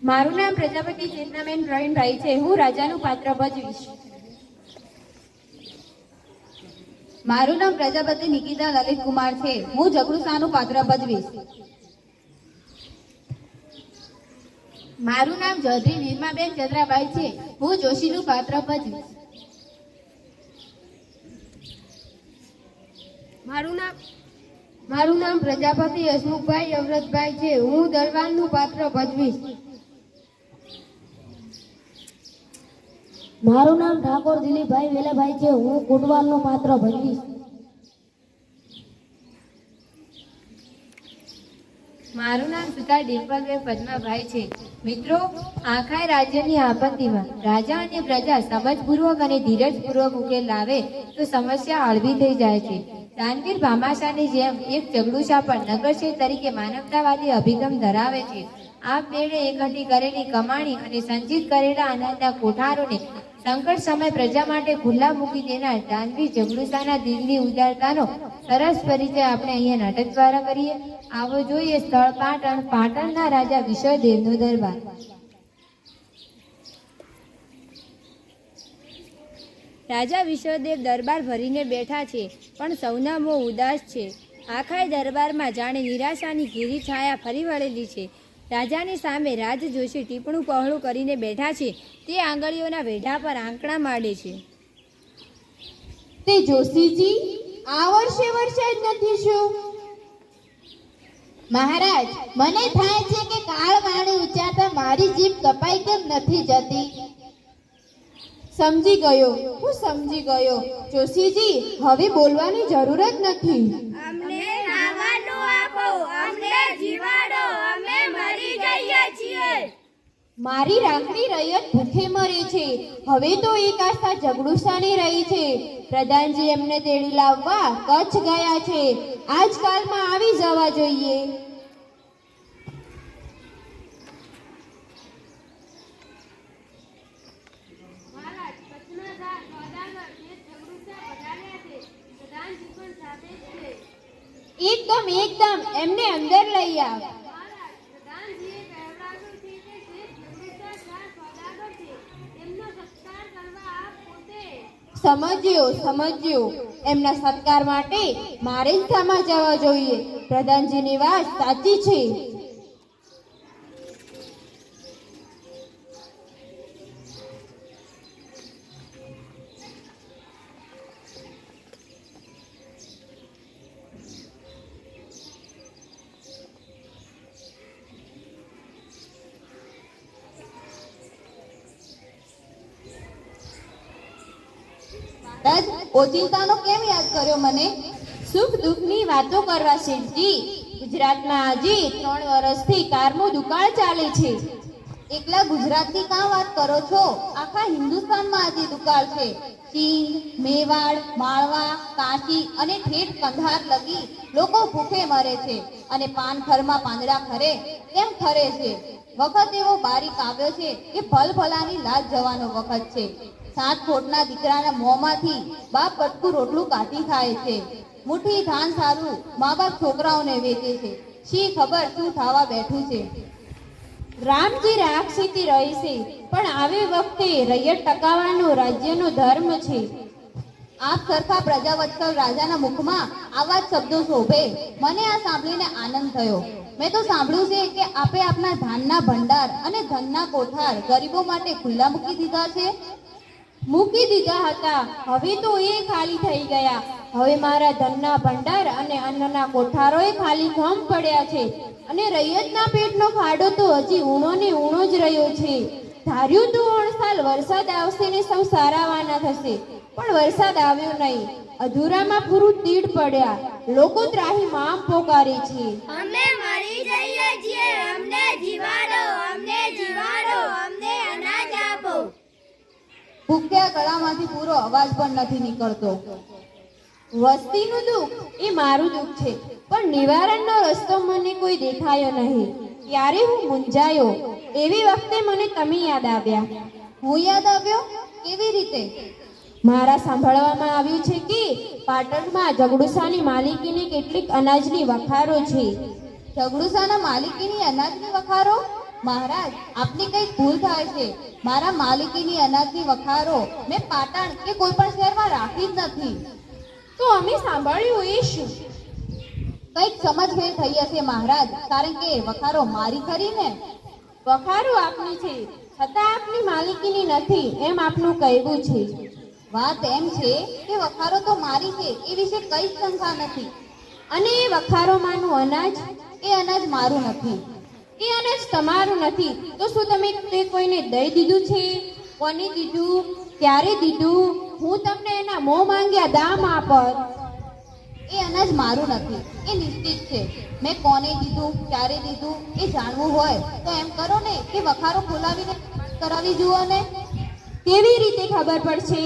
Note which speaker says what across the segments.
Speaker 1: મારું નામ પ્રજાપતિ ચેતનાબેન પ્રવીણભાઈ છે. હું રાજાનું પાત્ર ભજવીશ.
Speaker 2: મારું નામ પ્રજાપતિ નિકિતા લલિત કુમાર છે. હું જગડુસાનું પાત્ર ભજવીશ.
Speaker 3: મારું નામ ચૌધરી નિર્માબેન ચંદ્રાભાઈ છે. હું જોશીનું પાત્ર ભજવીશ.
Speaker 1: મારું નામ પ્રજાપતિ હસમુખભાઈ અવરતભાઈ છે. હું દરબારનું પાત્ર ભજવીશ.
Speaker 4: મારું નામ ઠાકોર દિલીપભાઈ વેલાભાઈ છે. હું કોટવાલનું પાત્ર ભજવીશ.
Speaker 1: મારું નામ સુતાર ડિમ્પલબેન પદ્માભાઈ છે. મિત્રો, આખા રાજ્યની આપત્તિમાં રાજા અને પ્રજા સમજપૂર્વક અને ધીરજપૂર્વક ઉકેલ લાવે તો સમસ્યા હળવી થઈ જાય છે. દાનવીર ભામાશાની જેમ એક જગડુશા પણ નગરશેઠ તરીકે માનવતાવાદી અભિગમ ધરાવે છે. આ મેળે એકઠી કરેલી કમાણી અને સંચિત કરેલા અનાજના કોઠારોને સંકટ સમય પ્રજા માટે ખુલ્લા મૂકી દેનાર દાનવીર જગડુશાના દિલની ઉદારતાનો સરસ પરિચય આપણે અહીંયા નાટક દ્વારા કરીએ. આવો જોઈએ સ્થળ પાટણ, પાટણના રાજા વિશ્વદેવનો દરબાર. રાજા વિશ્વદેવ દરબાર ભરીને બેઠા છે, પણ સૌના મોં ઉદાસ છે. આખાય દરબારમાં જાણે નિરાશાની ઘેરી છાયા ફરી વળેલી છે. રાજાની સામે રાજ જોશી ટીપણું પહોળું કરીને બેઠા છે. તે આંગળીઓના વેઢા પર આંકડા માંડે છે.
Speaker 2: તે જોશીજી, આ વર્ષે વરસાદ નથી શું? મહારાજ, મને થાય છે કે કાળ વાણી ઉચ્ચારતા મારી જીભ કપાઈ કેમ નથી જતી? સમજી ગયો, હું સમજી ગયો. જોશીજી, હવે બોલવાની જરૂર જ નથી.
Speaker 5: અમને ખાવાનું આપો, અમને જીવાડો, અમે મરી જઈએ છીએ.
Speaker 2: મારી રાખડી રૈયત ભૂખે મરે છે. હવે તો એક આસ્થા જગડુશાની રહી છે. પ્રધાનજી એમને તેડી લાવવા કચ્છ ગયા છે. આજકાલમાં આવી જવા જોઈએ. એકદમ એકદમ એમને અંદર લઈ આવ. સમજ્યો. એમના સત્કાર માટે મારે જ સામા જવા જોઈએ. પ્રધાનજીની વાત સાચી છે. ઓચિંતાનો કેમ યાદ કર્યો મને? સુખ દુઃખની વાતો કરવા શેઠજી. ગુજરાતમાં આજે 3 વર્ષથી કારનો દુકાળ ચાલે છે. એકલા ગુજરાતની કાં વાત કરો છો? આખા હિન્દુસ્તાનમાં આજે દુકાળ છે. ચીન, મેવાડ, માળવા, કાશી અને ઠેઠ કંધાર લગી લોકો ભૂખે મરે છે. અને પાનખરમાં પાંદડા ખરે કેમ ખરે છે? વખત એવો બારીક આવ્યો છે કે ભલભલાની લાજ જવાનો વખત છે. 7 ખોટના દીકરાના મોંમાંથી બાપ બટકું રોટલું કાઢી ખાય છે. મુઠ્ઠી ધાન સારું મા બાપ છોકરાઓને વેચે છે. શી ખબર શું થવા બેઠું છે? રામજી રાક્ષીથી રહી છે, પણ આવે વખતે રૈયત ટકાવવાનો રાજ્યનો ધર્મ છે. આપ સરખા પ્રજાવત્સલ રાજાના મુખમાં આવા જ શબ્દો શોભે. મને આ સાંભળીને આનંદ થયો. મેં તો સાંભળ્યું છે કે આપે આપના ધાનના ભંડાર અને ધનના કોઠાર ગરીબો માટે ખુલ્લા મૂકી દીધા છે. મૂકી દીધા હતા, હવે તો એ ખાલી થઈ ગયા. હવે મારા ધનના ભંડાર અને અન્નના કોઠારોય ખાલી ખમ પડ્યા છે. અને રૈયતના પેટનો ખાડો તો હજી ઊણો ને ઊણો જ રહ્યો છે. ધાર્યું તો 8 સાલ વરસાદ આવશે ને સૌ સારાવાના થશે, પણ વરસાદ આવ્યો નહીં. અધૂરામાં પૂરું તીડ પડ્યા. લોકો ત્રાહીમામ પોકારે છે.
Speaker 5: અમે મરી જઈએ છીએ, અમને જીવાડો, અમને જીવાડો, અમને અનાજ આપો.
Speaker 2: ભૂખ્યા ગળામાંથી પૂરો અવાજ પણ નથી નીકળતો. વસ્તીનું દુઃખ એ મારું દુઃખ છે, પણ નિવારણનો રસ્તો મને કોઈ દેખાયો નહીં. ત્યારે હું મૂંઝાયો. એવી વખતે મને તમે યાદ આવ્યા. હું યાદ આવ્યો? કેવી રીતે? મારા સાંભળવામાં આવ્યું છે કે પાટણમાં જગડુશાની માલિકીની કેટલીક અનાજની વખારો છે. જગડુશાના માલિકીની અનાજની વખારો? મહારાજ, આપની કઈ ભૂલ થાય છે. મારા માલિકીની અનાજની વખારો મેં પાટણ કે કોઈ પણ શહેરમાં રાખી જ નથી.
Speaker 3: તો અમે સાંભળ્યું એ શું?
Speaker 2: કઈક સમજફેર થઈ હશે મહારાજ, કારણ કે વખારો મારી ખરી ને.
Speaker 3: વખારો આપની છે, છતાં આપની માલિકીની નથી એમ આપનું કહેવું છે.
Speaker 2: વાત એમ છે કે વખારો તો મારી છે, એ વિશે કઈ જ શંકા નથી.
Speaker 3: અને એ વખારોમાંનું અનાજ,
Speaker 2: એ અનાજ મારું નથી.
Speaker 3: એ અનાજ તમારું નથી તો શું તમે તે કોઈને દઈ દીધું છે? કોને દીધું? ક્યારે દીધું? હું તમને એના મોં માંગ્યા દામ આપત.
Speaker 2: એ અનાજ મારું નથી, એ નિશ્ચિત છે. મેં કોને દીધું, ક્યારે દીધું, એ જાણવું હોય તો એમ કરો ને કે વખારો ખોલાવીને કરાવી જુઓ ને.
Speaker 3: કેવી રીતે ખબર પડશે?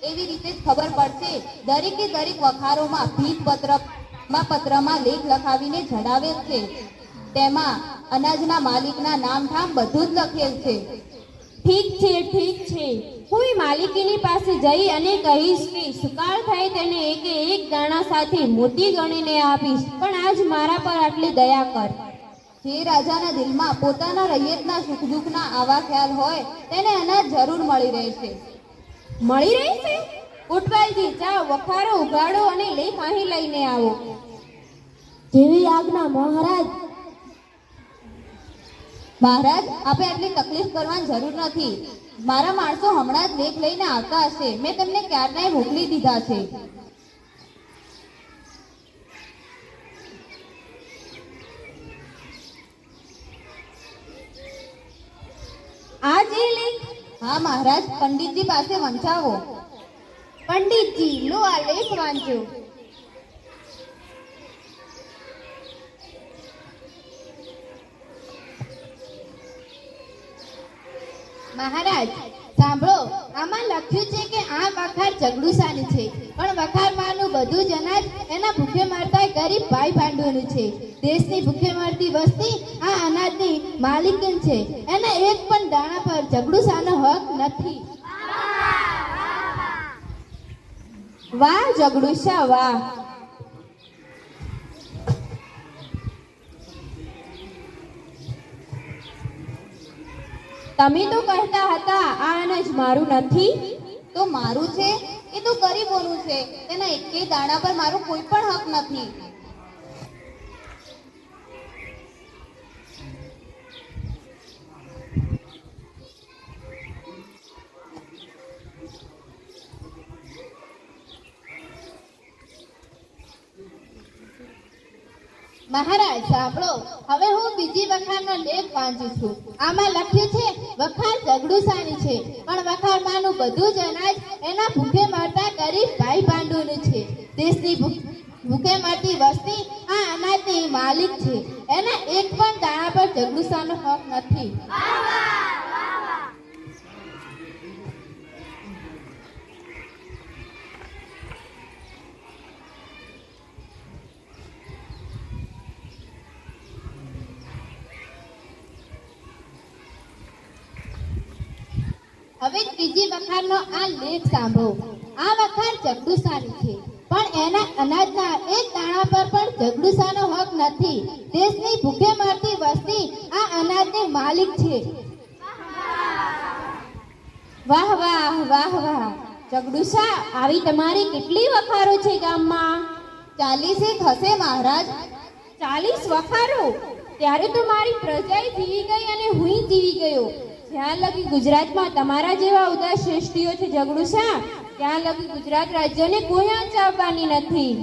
Speaker 2: એવી રીતે જ ખબર પડશે. દરેકે દરેક વખારોમાં પત્રમાં લેખ લખાવીને જણાવેલ છે. તેમાં અનાજના માલિકના નામ ઠામ બધું જ લખેલ છે.
Speaker 3: ઠીક છે, ઠીક છે. હું એ માલિકીની પાસે જઈ અને કહીશ કે સુકાળ થાય તેને એકે એક દાણા સાથે મોતી ગણીને આપીશ, પણ આજ મારા પર આટલી દયા કર.
Speaker 2: જે રાજાના દિલમાં પોતાના રૈયતના સુખ દુઃખના આવા ખ્યાલ હોય તેને અનાજ જરૂર મળી રહેશે.
Speaker 3: મળી રહેશે? ઉઠવાલજી, જાઓ વખારો ઉગાડો અને લેખ અહીં લઈને આવો.
Speaker 4: જેવી આજ્ઞા મહારાજ.
Speaker 2: મહારાજ, આપે આટલી તકલીફ કરવાની જરૂર નથી. મારા માણસો હમણાં જ લેખ લઈને આવતા હશે. મેં તેમને ક્યારનાય મોકલી દીધા છે.
Speaker 3: આ જે લેખ?
Speaker 2: હા મહારાજ, પંડિતજી પાસે વંચાવો.
Speaker 3: પંડિતજી, લો આ લેખ વાંચો. મહારાજ સાંભળો, આમાં લખ્યું છે કે આ વખાર જગડુસાની છે, પણ વખારમાંનું બધું જ અનાજ એના ભૂખે મરતા ગરીબ ભાઈ ભાંડુનું છે. દેશની ભૂખે મરતી વસ્તી આ અનાજની માલિકીન છે. એના એક પણ દાણા પર જગડુસાનો હક નથી. વાહ જગડુસા, વાહ. તમે તો કહેતા હતા આ અનાજ મારું નથી.
Speaker 2: તો મારું છે, એ તો ગરીબોનું છે. તેના એકેય દાણા પર મારો કોઈ પણ હક નથી.
Speaker 3: મહારાજ સાંભળો, હવે હું બીજી વખારનો લેખ વાંચું છું. આમાં લખ્યું છે વખાર જગડુસાની છે, પણ વખારમાંનું બધું જ અનાજ એના ભૂખે મરતા ગરીબ ભાઈ ભાંડુનું છે. દેશની ભૂખે મરતી વસ્તી આ અનાજની માલિક છે. એના એક પણ દાણા પર જગડુસાનો હક નથી. હવે ત્રીજી વખારનો આ લેખ સાંભળો. આ વખાર જગડુસાની છે, પણ એના અનાજના એક દાણા પર પણ જગડુસાનો હક નથી. દેશની ભૂખે મરતી વસ્તી આ અનાજની માલિક છે. વાહ વાહ વાહ વાહ. જગડુસા, આવી તમારી કેટલી વખારો છે ગામમાં?
Speaker 2: 40 હશે મહારાજ.
Speaker 3: 40 વખારો? ત્યારે તો મારી પ્રજાએ જીવી ગઈ અને હું જીવી ગયો. જ્યાં લગી ગુજરાતમાં તમારા જેવા ઉદાસ શ્રેષ્ઠીઓ છે જગડુસા, ત્યાં લગી ગુજરાત રાજ્યને કોઈ આંચ આવવાની નથી.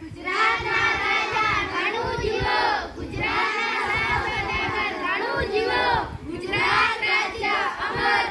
Speaker 5: ગુજરાતના રાજા ઘણું જીવો, ગુજરાતના શાસક ઘણું જીવો, ગુજરાત રાજ્ય અમર